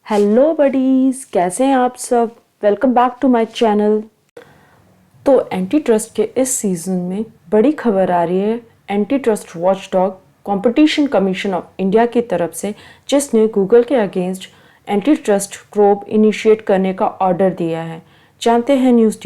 Hello buddies, कैसे हैं आप सब। Welcome back to my channel. तो एंटी ट्रस्ट के इस सीज़न में बड़ी खबर आ रही है antitrust watchdog competition commission of India की तरफ से, जिसने गूगल के against antitrust probe initiate करने का ऑर्डर दिया है। जानते हैं न्यूज़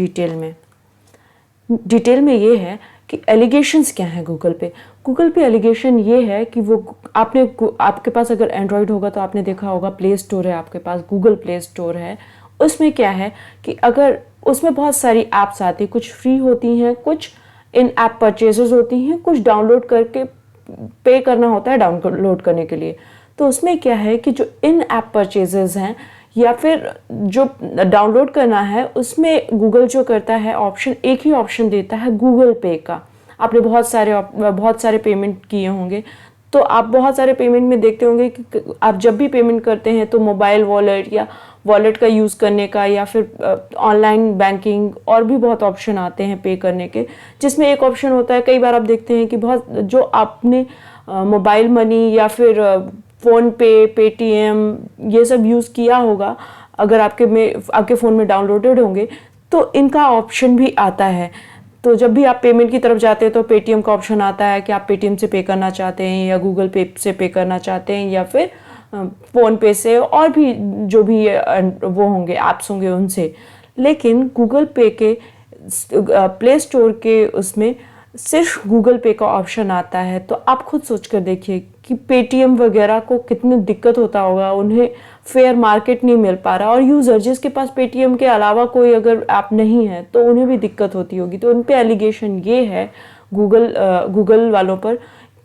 डिटेल में ये है कि एलिगेशंस क्या हैं गूगल पे एलिगेशन ये है कि वो आपके पास अगर एंड्रॉयड होगा तो आपने देखा होगा प्ले स्टोर है, आपके पास गूगल प्ले स्टोर है। उसमें क्या है कि अगर उसमें बहुत सारी ऐप्स आती हैं, कुछ फ्री होती हैं, कुछ इन ऐप परचेजेस होती हैं, कुछ डाउनलोड करके पे करना होता है डाउनलोड करने के लिए। तो उसमें क्या है कि जो इन ऐप परचेजेस हैं या फिर जो डाउनलोड करना है, उसमें गूगल जो करता है ऑप्शन, एक ही ऑप्शन देता है गूगल पे का। आपने बहुत सारे पेमेंट किए होंगे, तो आप बहुत सारे पेमेंट में देखते होंगे कि आप जब भी पेमेंट करते हैं तो मोबाइल वॉलेट या वॉलेट का यूज़ करने का या फिर ऑनलाइन बैंकिंग और भी बहुत ऑप्शन आते हैं पे करने के, जिसमें एक ऑप्शन होता है, कई बार आप देखते हैं कि बहुत जो आपने मोबाइल मनी या फिर फ़ोन पे, पेटीएम ये सब यूज़ किया होगा, अगर आपके फ़ोन में डाउनलोडेड होंगे तो इनका ऑप्शन भी आता है। तो जब भी आप पेमेंट की तरफ जाते हैं तो पेटीएम का ऑप्शन आता है कि आप पेटीएम से पे करना चाहते हैं या गूगल पे से पे करना चाहते हैं या फिर फ़ोन पे से, और भी जो भी वो होंगे ऐप्स होंगे उनसे। लेकिन गूगल पे के प्ले स्टोर के उसमें सिर्फ गूगल पे का ऑप्शन आता है। तो आप खुद सोच कर देखिए कि पेटीएम वगैरह को कितनी दिक्कत होता होगा, उन्हें फेयर मार्केट नहीं मिल पा रहा, और यूज़र जिसके पास पेटीएम के अलावा कोई अगर ऐप नहीं है तो उन्हें भी दिक्कत होती होगी। तो उन पे एलिगेशन ये है गूगल वालों पर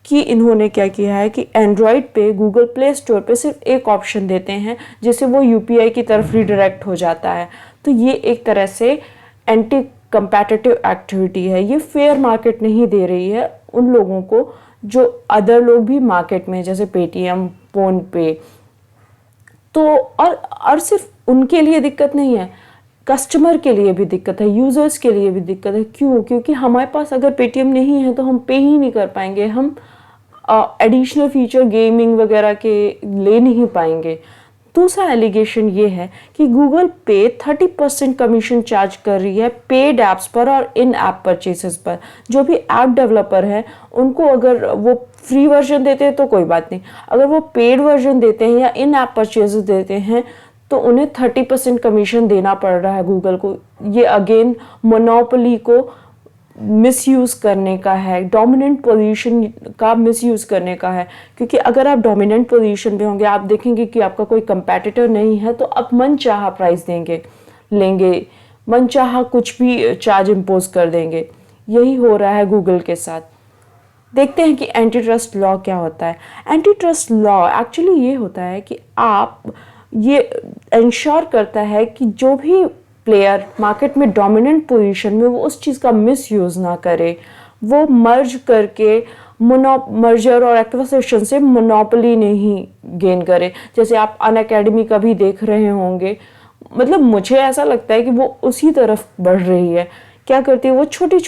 कि इन्होंने क्या किया है कि एंड्रॉयड पे गूगल प्ले स्टोर पे सिर्फ एक ऑप्शन देते हैं जिससे वो यूपीआई की तरफ रिडायरेक्ट हो जाता है। तो ये एक तरह से एंटी कंपैटिटिव एक्टिविटी है, ये फेयर मार्केट नहीं दे रही है उन लोगों को जो अदर लोग भी मार्केट में, जैसे पेटीएम, फ़ोन पे। तो और सिर्फ उनके लिए दिक्कत नहीं है, कस्टमर के लिए भी दिक्कत है, यूज़र्स के लिए भी दिक्कत है। क्यों? क्योंकि हमारे पास अगर पेटीएम नहीं है तो हम पे ही नहीं कर पाएंगे, हम एडिशनल फीचर गेमिंग वगैरह के ले नहीं पाएंगे। दूसरा एलिगेशन ये है कि गूगल पे 30% कमीशन चार्ज कर रही है पेड ऐप्स पर और इन ऐप परचेसेस पर। जो भी ऐप डेवलपर है उनको अगर वो फ्री वर्जन देते हैं तो कोई बात नहीं, अगर वो पेड वर्जन देते हैं या इन ऐप परचेसेस देते हैं तो उन्हें 30% कमीशन देना पड़ रहा है गूगल को। ये अगेन मोनोपोली को मिसयूज़ करने का है, डोमिनेंट पोजीशन का मिसयूज़ करने का है। क्योंकि अगर आप डोमिनेंट पोजीशन पे होंगे, आप देखेंगे कि आपका कोई कंपेटिटर नहीं है, तो आप मनचाहा प्राइस लेंगे, मनचाहा कुछ भी चार्ज इम्पोज कर देंगे। यही हो रहा है गूगल के साथ। देखते हैं कि एंटी ट्रस्ट लॉ क्या होता है। एंटी ट्रस्ट लॉ एक्चुअली ये होता है कि ये इंश्योर करता है कि जो भी प्लेयर मार्केट में डोमिनेंट पोजीशन में, वो उस चीज़ का मिसयूज़ ना करे, वो मर्ज करके मर्जर और एक्विजिशन से मोनोपोली नहीं गेन करे। जैसे आप अनअकैडमी का भी देख रहे होंगे, मतलब मुझे ऐसा लगता है कि वो उसी तरफ बढ़ रही है। क्या करती है वो, छोटे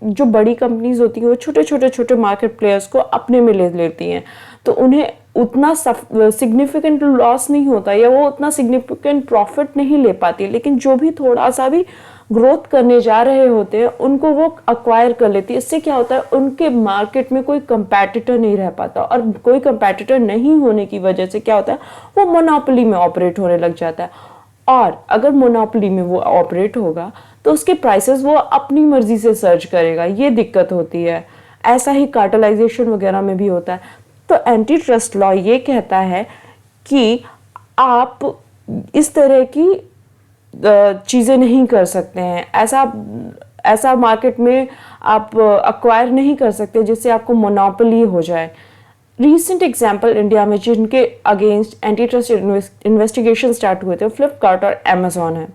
जो बड़ी कंपनीज होती हैं वो छोटे मार्केट प्लेयर्स को अपने में ले लेती हैं, तो उन्हें उतना सिग्निफिकेंट लॉस नहीं होता या वो उतना सिग्निफिकेंट प्रॉफिट नहीं ले पाती। लेकिन जो भी थोड़ा सा भी ग्रोथ करने जा रहे होते हैं उनको वो अक्वायर कर लेती है। इससे क्या होता है, उनके मार्केट में कोई कंपैटिटर नहीं रह पाता, और कोई कंपैटिटर नहीं होने की वजह से क्या होता है, वो मोनोपोली में ऑपरेट होने लग जाता है। और अगर मोनोपोली में वो ऑपरेट होगा तो उसके प्राइसेस वो अपनी मर्जी से सर्च करेगा, ये दिक्कत होती है। ऐसा ही कार्टेलाइजेशन वगैरह में भी होता है। तो एंटी ट्रस्ट लॉ ये कहता है कि आप इस तरह की चीज़ें नहीं कर सकते हैं, ऐसा मार्केट में आप अक्वायर नहीं कर सकते जिससे आपको मोनोपोली हो जाए। रीसेंट एग्जाम्पल इंडिया में जिनके against anti trust investigation start हुए थे, फ्लिपकार्ट और अमेजोन है।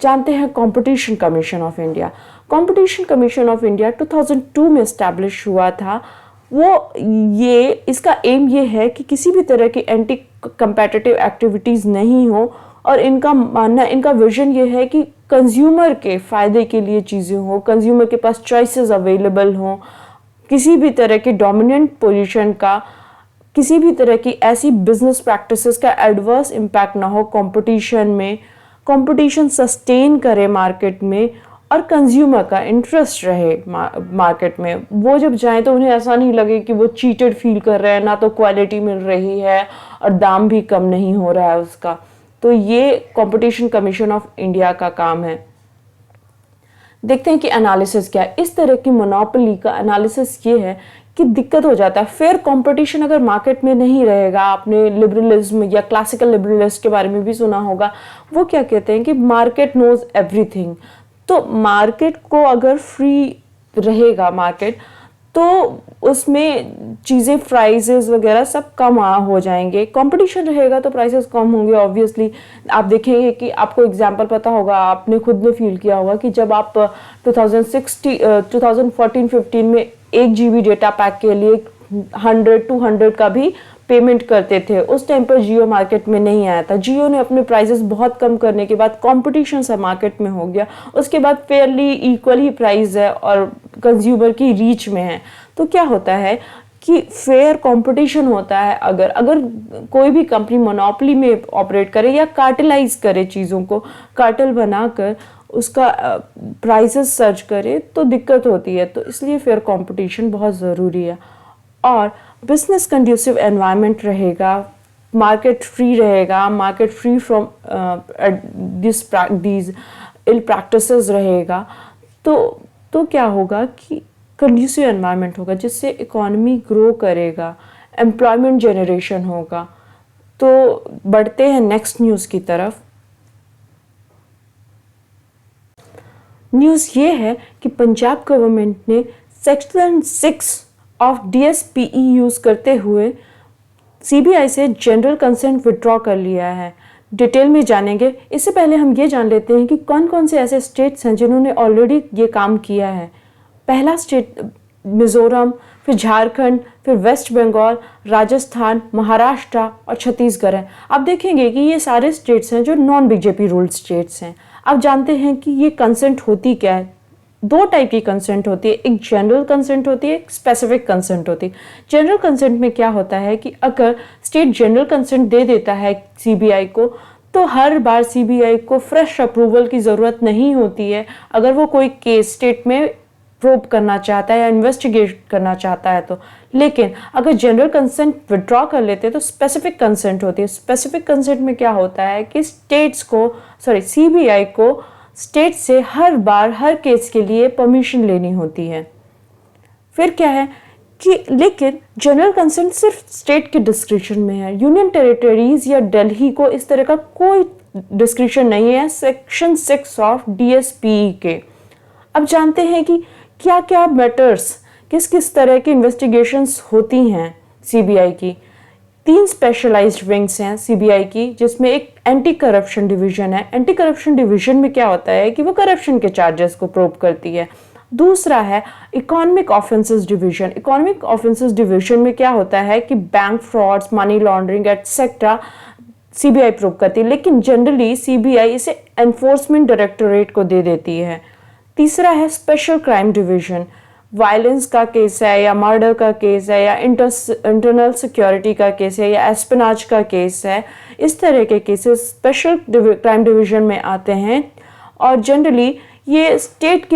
जानते हैं competition commission of India. Competition commission of India 2002 में एस्टैब्लिश हुआ था। इसका एम ये है कि किसी भी तरह की एंटी कंपेटिटिव एक्टिविटीज़ नहीं हो, और इनका विजन ये है कि कंज्यूमर के फ़ायदे के लिए चीज़ें हो, कंज्यूमर के पास चॉइसेस अवेलेबल हों, किसी भी तरह के डोमिनेंट पोजीशन का किसी भी तरह की ऐसी बिजनेस प्रैक्टिसेस का एडवर्स इम्पैक्ट ना हो कंपटीशन में, कंपटीशन सस्टेन करे मार्केट में, और कंज्यूमर का इंटरेस्ट रहे मार्केट में। वो जब जाएं तो उन्हें ऐसा नहीं लगे कि वो चीटेड फील कर रहे हैं, ना तो क्वालिटी मिल रही है और दाम भी कम नहीं हो रहा है उसका। तो ये कंपटीशन कमीशन ऑफ इंडिया का काम है। देखते हैं कि एनालिसिस क्या है। इस तरह की मोनोपोली का एनालिसिस ये है कि दिक्कत हो जाता है। फेयर कंपटीशन अगर मार्केट में नहीं रहेगा, आपने लिबरलिज्म या क्लासिकल लिबरलिस्ट के बारे में भी सुना होगा, वो क्या कहते हैं कि मार्केट नोज एवरीथिंग। तो मार्केट को अगर फ्री रहेगा मार्केट, तो उसमें चीज़ें प्राइसेस वगैरह सब कम हो जाएंगे। कंपटीशन रहेगा तो प्राइसेस कम होंगे ऑब्वियसली। आप देखेंगे कि आपको एग्जांपल पता होगा, आपने खुद ने फील किया होगा कि जब आप 2014-15 में 1 GB डेटा पैक के लिए 100-200 का भी पेमेंट करते थे, उस टाइम पर जियो मार्केट में नहीं आया था। जियो ने अपने प्राइसेस बहुत कम करने के बाद कंपटीशन सा मार्केट में हो गया, उसके बाद फेयरली इक्वल ही प्राइस है और कंज्यूमर की रीच में है। तो क्या होता है कि फेयर कंपटीशन होता है। अगर कोई भी कंपनी मोनोपोली में ऑपरेट करे या कार्टेलाइज करे, चीज़ों को कार्टेल बनाकर उसका प्राइसेस सर्च करे, तो दिक्कत होती है। तो इसलिए फेयर कंपटीशन बहुत ज़रूरी है। और बिजनेस कंड्यूसिव एनवायरनमेंट रहेगा, मार्केट फ्री रहेगा, market free from these ill practices रहेगा, तो क्या होगा कि कंड्यूसिव एनवायरनमेंट होगा जिससे इकोनॉमी ग्रो करेगा, एम्प्लॉयमेंट जनरेशन होगा। तो बढ़ते हैं नेक्स्ट न्यूज़ की तरफ। न्यूज़ ये है कि पंजाब गवर्नमेंट ने सेक्शन 6 ऑफ DSPE यूज़ करते हुए CBI से जनरल कंसेंट विड्रॉ कर लिया है। डिटेल में जानेंगे। इससे पहले हम ये जान लेते हैं कि कौन कौन से ऐसे स्टेट्स हैं जिन्होंने ऑलरेडी ये काम किया है। पहला स्टेट मिज़ोरम, फिर झारखंड, फिर वेस्ट बंगाल, राजस्थान, महाराष्ट्र और छत्तीसगढ़ है। आप देखेंगे कि ये सारे स्टेट्स हैं जो नॉन BJP रूल्ड स्टेट्स हैं। आप जानते हैं कि ये कंसेंट होती क्या है। 2 टाइप की कंसेंट होती है, एक जनरल कंसेंट होती है, एक स्पेसिफिक कंसेंट होती है। जनरल कंसेंट में क्या होता है कि अगर स्टेट जनरल कंसेंट दे देता है CBI को, तो हर बार CBI को फ्रेश अप्रूवल की ज़रूरत नहीं होती है अगर वो कोई केस स्टेट में प्रोब करना चाहता है या इन्वेस्टिगेट करना चाहता है तो। लेकिन अगर जनरल कंसेंट विड्रॉ कर लेते हैं तो स्पेसिफिक कंसेंट होती है। स्पेसिफिक कंसेंट में क्या होता है कि CBI को स्टेट से हर बार हर केस के लिए परमिशन लेनी होती है। फिर क्या है कि लेकिन जनरल कंसेंट सिर्फ स्टेट के डिस्क्रिप्शन में है। यूनियन टेरिटरीज या दिल्ली को इस तरह का कोई डिस्क्रिप्शन नहीं है सेक्शन 6 ऑफ DSPE के। अब जानते हैं कि क्या क्या मैटर्स, किस किस तरह की इन्वेस्टिगेशंस होती हैं CBI की। 3 स्पेशलाइज्ड विंग्स हैं CBI की, जिसमें एक एंटी करप्शन डिवीजन है। एंटी करप्शन डिवीजन में क्या होता है कि वो करप्शन के चार्जेस को प्रोब करती है। दूसरा है economic offences division. Economic offences division में क्या होता है कि bank frauds, money laundering etcetera CBI probe करती है, लेकिन जनरली CBI इसे एनफोर्समेंट डायरेक्टोरेट को दे देती है। तीसरा है स्पेशल क्राइम डिवीजन। वायलेंस का केस है या मर्डर का केस है या इंटरनल सिक्योरिटी का केस है या एस्पिनाज का केस है, इस तरह के केसेस स्पेशल क्राइम डिवीजन में आते हैं। और जनरली ये स्टेट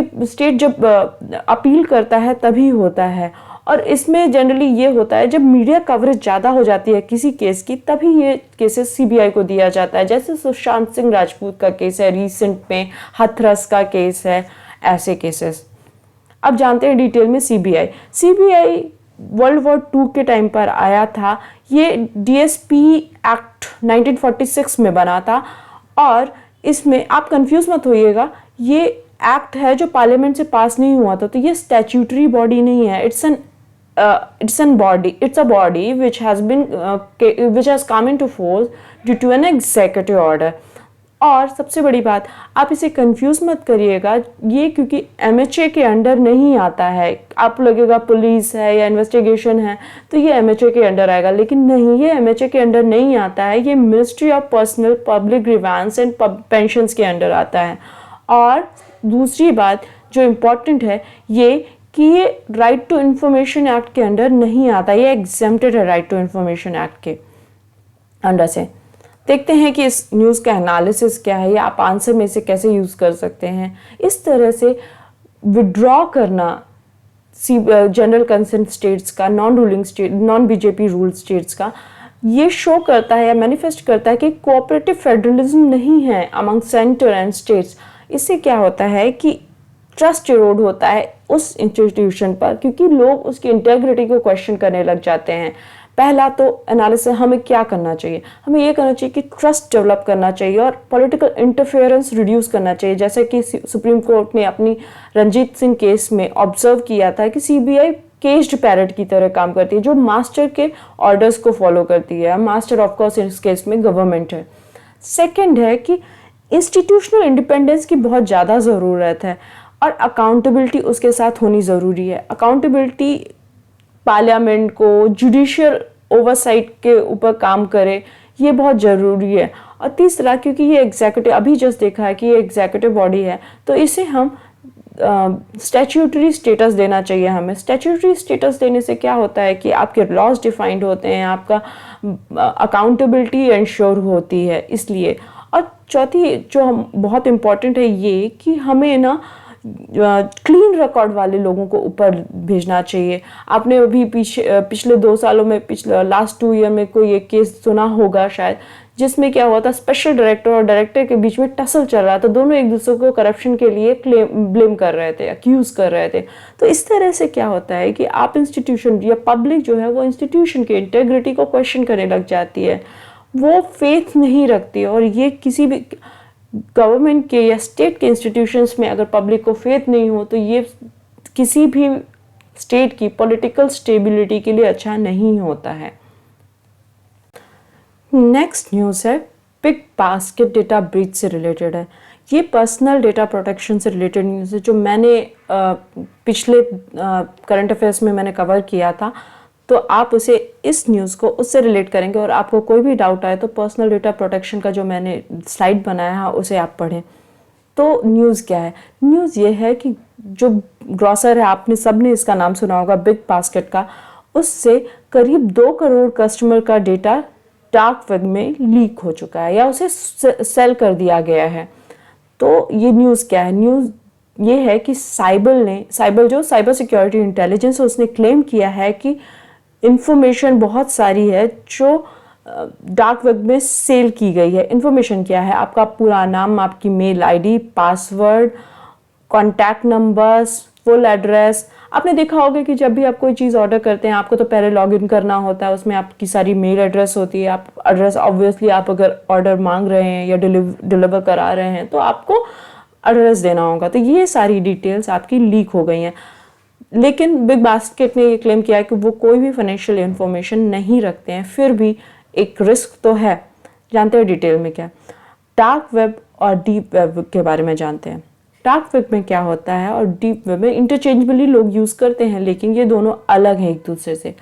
जब अपील करता है तभी होता है। और इसमें जनरली ये होता है जब मीडिया कवरेज ज़्यादा हो जाती है किसी केस की, तभी ये केसेस CBI को दिया जाता है। जैसे सुशांत सिंह राजपूत का केस है, रिसेंट में हाथरस का केस है, ऐसे केसेस। अब जानते हैं डिटेल में CBI वर्ल्ड वॉर 2 के टाइम पर आया था। ये DSPE एक्ट 1946 में बना था। और इसमें आप कंफ्यूज मत होइएगा, ये एक्ट है जो पार्लियामेंट से पास नहीं हुआ था, तो ये स्टैट्यूटरी बॉडी नहीं है। It's a body which has come into force due to an executive order। और सबसे बड़ी बात, आप इसे कंफ्यूज मत करिएगा, ये क्योंकि MHA के अंडर नहीं आता है। आप लगेगा पुलिस है या इन्वेस्टिगेशन है तो ये MHA के अंडर आएगा, लेकिन नहीं, ये MHA के अंडर नहीं आता है। ये ministry of personnel public grievance and pensions के अंडर आता है। और दूसरी बात जो इम्पोर्टेंट है ये कि ये राइट टू इंफॉर्मेशन एक्ट के अंडर नहीं आता, ये एग्जेम्प्टेड है राइट टू इंफॉर्मेशन एक्ट के अंडर से। देखते हैं कि इस न्यूज़ का एनालिसिस क्या है या आप आंसर में से कैसे यूज़ कर सकते हैं। इस तरह से विड्रॉ करना जनरल कंसेंट स्टेट्स का, non ruling state, non BJP rule states का, ये शो करता है या मैनिफेस्ट करता है कि कोऑपरेटिव फेडरलिज्म नहीं है अमंग सेंटर एंड स्टेट्स। इससे क्या होता है कि ट्रस्ट इरोड होता है उस इंस्टीट्यूशन पर, क्योंकि लोग उसकी इंटेग्रिटी को क्वेश्चन करने लग जाते हैं। पहला तो एनालिसिस हमें क्या करना चाहिए, हमें ये करना चाहिए कि ट्रस्ट डेवलप करना चाहिए और पॉलिटिकल इंटरफेरेंस रिड्यूस करना चाहिए। जैसे कि सुप्रीम कोर्ट ने अपनी रंजीत सिंह केस में ऑब्जर्व किया था कि सीबीआई केज्ड पैरट की तरह काम करती है, जो मास्टर के ऑर्डर्स को फॉलो करती है। मास्टर ऑफ कोर्स इस केस में गवर्नमेंट है। सेकंड है कि इंस्टीट्यूशनल इंडिपेंडेंस की बहुत ज़्यादा ज़रूरत है और अकाउंटेबिलिटी उसके साथ होनी ज़रूरी है। अकाउंटेबिलिटी पार्लियामेंट को जुडिशियल ओवरसाइट के ऊपर काम करे, ये बहुत ज़रूरी है। और तीसरा, क्योंकि ये एग्जीक्यूटिव, अभी जस्ट देखा है कि ये एग्जीक्यूटिव बॉडी है, तो इसे हम स्टैट्यूटरी स्टेटस देना चाहिए हमें। स्टैट्यूटरी स्टेटस देने से क्या होता है कि आपके लॉज डिफाइंड होते हैं, आपका अकाउंटेबिलिटी इंश्योर होती है इसलिए। और चौथी जो बहुत इम्पॉर्टेंट है ये कि हमें ना क्लीन रिकॉर्ड वाले लोगों को ऊपर भेजना चाहिए। आपने अभी पिछले 2 सालों में, पिछले लास्ट 2 ईयर में कोई एक केस सुना होगा शायद, जिसमें क्या हुआ था, स्पेशल डायरेक्टर और डायरेक्टर के बीच में टसल चल रहा था। दोनों एक दूसरे को करप्शन के लिए ब्लेम कर रहे थे, अक्यूज कर रहे थे। तो इस तरह से क्या होता है कि आप इंस्टीट्यूशन या पब्लिक जो है वो इंस्टीट्यूशन की इंटेग्रिटी को क्वेश्चन करने लग जाती है, वो फेथ नहीं रखती। और ये किसी भी गवर्नमेंट के या स्टेट के इंस्टीट्यूशंस में अगर पब्लिक को फेथ नहीं हो तो ये किसी भी स्टेट की पॉलिटिकल स्टेबिलिटी के लिए अच्छा नहीं होता है। नेक्स्ट न्यूज़ है बिग बास्केट डेटा ब्रीच से रिलेटेड है। ये पर्सनल डेटा प्रोटेक्शन से रिलेटेड न्यूज़ है जो मैंने पिछले करंट अफेयर्स में मैंने कवर किया था। तो आप उसे, इस न्यूज़ को उससे रिलेट करेंगे और आपको कोई भी डाउट आए तो पर्सनल डेटा प्रोटेक्शन का जो मैंने स्लाइड बनाया है उसे आप पढ़ें। तो न्यूज़ क्या है? न्यूज़ ये है कि जो ग्रॉसर है, आपने सबने इसका नाम सुना होगा, बिग बास्केट का, उससे करीब 2 करोड़ कस्टमर का डेटा डार्क वेब में लीक हो चुका है या उसे सेल कर दिया गया है। तो ये न्यूज़ क्या है? न्यूज़ ये है कि साइबर सिक्योरिटी इंटेलिजेंस, उसने क्लेम किया है कि इंफॉर्मेशन बहुत सारी है जो डार्क वेब में सेल की गई है। इंफॉर्मेशन क्या है? आपका पूरा नाम, आपकी mail ID, password, contact numbers, full address. आपने देखा होगा कि जब भी आप कोई चीज़ ऑर्डर करते हैं आपको तो पहले लॉगिन करना होता है, उसमें आपकी सारी मेल एड्रेस होती है। आप एड्रेस, ऑब्वियसली आप अगर ऑर्डर मांग रहे हैं या डिलीवर करा रहे हैं तो आपको एड्रेस देना होगा। तो ये सारी डिटेल्स आपकी लीक हो गई हैं। लेकिन बिग बास्केट ने ये क्लेम किया है कि वो कोई भी फाइनेंशियल इंफॉर्मेशन नहीं रखते हैं, फिर भी एक रिस्क तो है। जानते हैं डिटेल में क्या? डार्क वेब और डीप वेब के बारे में जानते हैं। डार्क वेब में क्या होता है और डीप वेब में इंटरचेंजेबली लोग यूज़ करते हैं, लेकिन ये दोनों अलग हैं एक दूसरे से।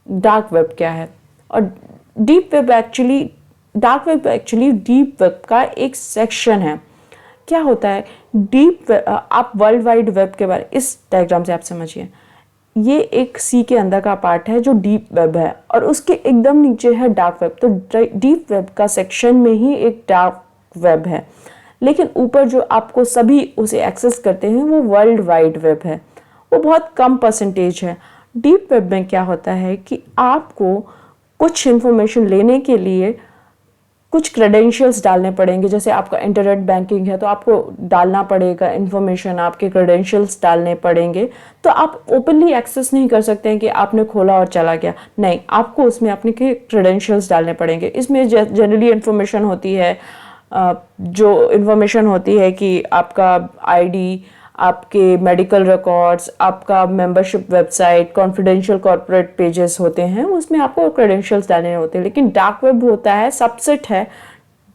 डार्क वेब क्या है और deep web actually, dark web actually deep web का एक सेक्शन है। क्या होता है डीप वेब? आप वर्ल्ड वाइड वेब के बारे, इस डायग्राम से आप समझिए, ये एक सी के अंदर का पार्ट है जो डीप वेब है और उसके एकदम नीचे है डार्क वेब। तो डीप वेब का सेक्शन में ही एक डार्क वेब है, लेकिन ऊपर जो आपको सभी उसे एक्सेस करते हैं वो वर्ल्ड वाइड वेब है, वो बहुत कम परसेंटेज है। डीप वेब में क्या होता है कि आपको कुछ इंफॉर्मेशन लेने के लिए कुछ क्रेडेंशियल्स डालने पड़ेंगे। जैसे आपका इंटरनेट बैंकिंग है तो आपको डालना पड़ेगा इन्फॉर्मेशन, आपके क्रेडेंशियल्स डालने पड़ेंगे। तो आप ओपनली एक्सेस नहीं कर सकते हैं कि आपने खोला और चला गया, नहीं, आपको उसमें अपने के क्रेडेंशियल्स डालने पड़ेंगे। इसमें जनरली इन्फॉर्मेशन होती है, जो इन्फॉर्मेशन होती है कि आपका आईडी, आपके मेडिकल रिकॉर्ड्स, आपका membership website, confidential corporate pages होते हैं, उसमें आपको क्रेडेंशियल्स डालने होते हैं। लेकिन डार्क वेब होता है, सबसेट है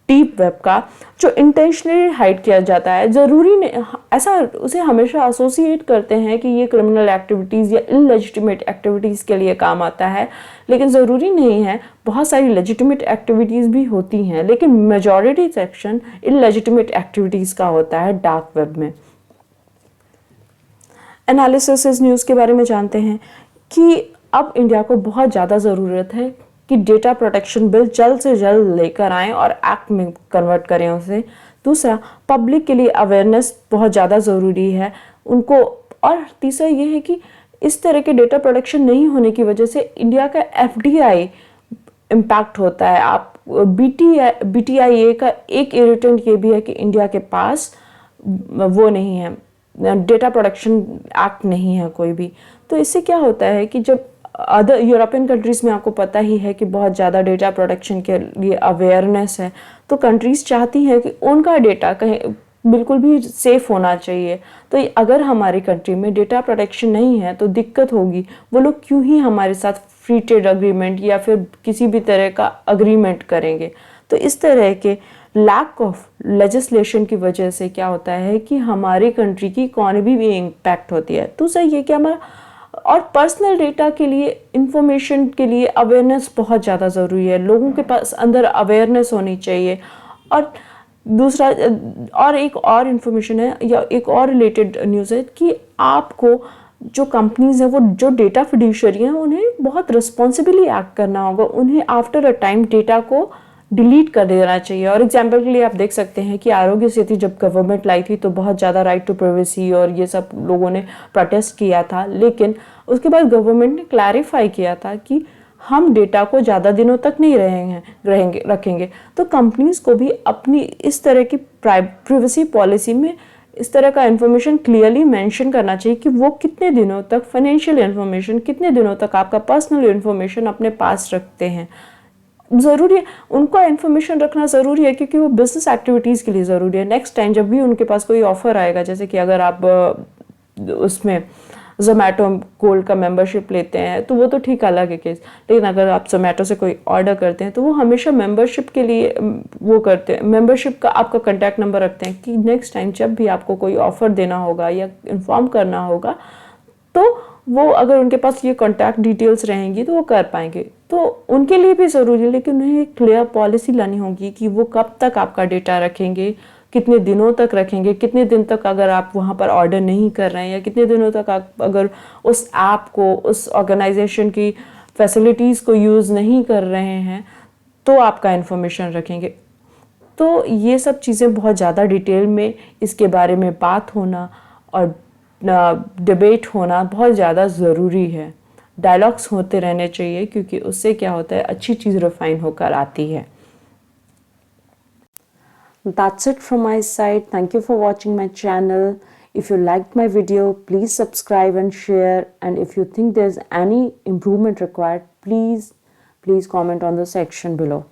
डीप वेब का, जो इंटेंशनली हाइड किया जाता है। ज़रूरी नहीं, ऐसा उसे हमेशा एसोसिएट करते हैं कि ये क्रिमिनल एक्टिविटीज़ या इललेजिटिमेट एक्टिविटीज़ के लिए काम आता है, लेकिन ज़रूरी नहीं है। बहुत सारी लेजिटिमेट एक्टिविटीज़ भी होती हैं, लेकिन मेजॉरिटी सेक्शन इललेजिटिमेट एक्टिविटीज़ का होता है डार्क वेब में। एनालिसिस इस न्यूज़ के बारे में जानते हैं कि अब इंडिया को बहुत ज़्यादा ज़रूरत है कि डेटा प्रोटेक्शन बिल जल्द से जल्द लेकर आएं और एक्ट में कन्वर्ट करें उसे। दूसरा, पब्लिक के लिए अवेयरनेस बहुत ज़्यादा ज़रूरी है उनको। और तीसरा ये है कि इस तरह के डेटा प्रोटेक्शन नहीं होने की वजह से इंडिया का एफडीआई इम्पैक्ट होता है। आप बीटीआईए का एक इरिटेंट ये भी है कि इंडिया के पास वो नहीं है, डेटा प्रोटेक्शन एक्ट नहीं है कोई भी। तो इससे क्या होता है कि जब अदर यूरोपियन कंट्रीज़ में आपको पता ही है कि बहुत ज़्यादा डेटा प्रोटेक्शन के लिए अवेयरनेस है, तो कंट्रीज़ चाहती हैं कि उनका डेटा कहीं बिल्कुल भी सेफ होना चाहिए। तो अगर हमारी कंट्री में डेटा प्रोटेक्शन नहीं है तो दिक्कत होगी। वो लोग क्यों ही हमारे साथ फ्री ट्रेड अग्रीमेंट या फिर किसी भी तरह का अग्रीमेंट करेंगे। तो इस तरह के लैक ऑफ लेजिस्लेशन की वजह से क्या होता है कि हमारी कंट्री की इकॉनमी भी इम्पैक्ट होती है। दूसरा ये कि हमारा और पर्सनल डेटा के लिए, इंफॉर्मेशन के लिए अवेयरनेस बहुत ज़्यादा ज़रूरी है। लोगों के पास अंदर अवेयरनेस होनी चाहिए। और दूसरा और एक और इन्फॉर्मेशन है या एक और रिलेटेड न्यूज़ है कि आपको जो कंपनीज हैं वो जो डेटा फिड्यूशियरी हैं उन्हें बहुत रिस्पॉन्सिबली एक्ट करना होगा। उन्हें आफ्टर अ टाइम डेटा को डिलीट कर देना चाहिए। और एग्जाम्पल के लिए आप देख सकते हैं कि आरोग्य सेतु जब गवर्नमेंट लाई थी तो बहुत ज़्यादा राइट टू प्राइवेसी और ये सब लोगों ने प्रोटेस्ट किया था, लेकिन उसके बाद गवर्नमेंट ने क्लैरिफाई किया था कि हम डेटा को ज़्यादा दिनों तक नहीं रखेंगे। तो कंपनीज को भी अपनी इस तरह की प्राइवेसी पॉलिसी में इस तरह का इन्फॉर्मेशन क्लियरली मेंशन करना चाहिए कि वो कितने दिनों तक फाइनेंशियल इन्फॉर्मेशन, कितने दिनों तक आपका पर्सनल इन्फॉर्मेशन अपने पास रखते हैं। ज़रूरी है उनको इन्फॉर्मेशन रखना ज़रूरी है क्योंकि वो बिजनेस एक्टिविटीज़ के लिए ज़रूरी है। नेक्स्ट टाइम जब भी उनके पास कोई ऑफर आएगा, जैसे कि अगर आप उसमें जोमेटो गोल्ड का मेंबरशिप लेते हैं तो वो तो ठीक अलग है केस, लेकिन अगर आप जोमेटो से कोई ऑर्डर करते हैं तो वो हमेशा मेंबरशिप के लिए वो करते हैं, मेंबरशिप का आपका कॉन्टैक्ट नंबर रखते हैं कि नेक्स्ट टाइम जब भी आपको कोई ऑफर देना होगा या इन्फॉर्म करना होगा तो वो अगर उनके पास ये कॉन्टैक्ट डिटेल्स रहेंगी तो वो कर पाएंगे। तो उनके लिए भी ज़रूरी है, लेकिन उन्हें एक क्लियर पॉलिसी लानी होगी कि वो कब तक आपका डेटा रखेंगे, कितने दिनों तक रखेंगे, कितने दिन तक अगर आप वहाँ पर ऑर्डर नहीं कर रहे हैं या कितने दिनों तक आप अगर उस ऐप को, उस ऑर्गेनाइजेशन की फैसिलिटीज़ को यूज़ नहीं कर रहे हैं तो आपका इन्फॉर्मेशन रखेंगे। तो ये सब चीज़ें बहुत ज़्यादा डिटेल में इसके बारे में बात होना और डिबेट होना बहुत ज़्यादा ज़रूरी है। डायलॉग्स होते रहने चाहिए क्योंकि उससे क्या होता है, अच्छी चीज़ रिफाइन होकर आती है। That's it from my side. Thank you for watching my channel. If you liked my video, please subscribe and share. And if you think there's any improvement required, please comment on the section below.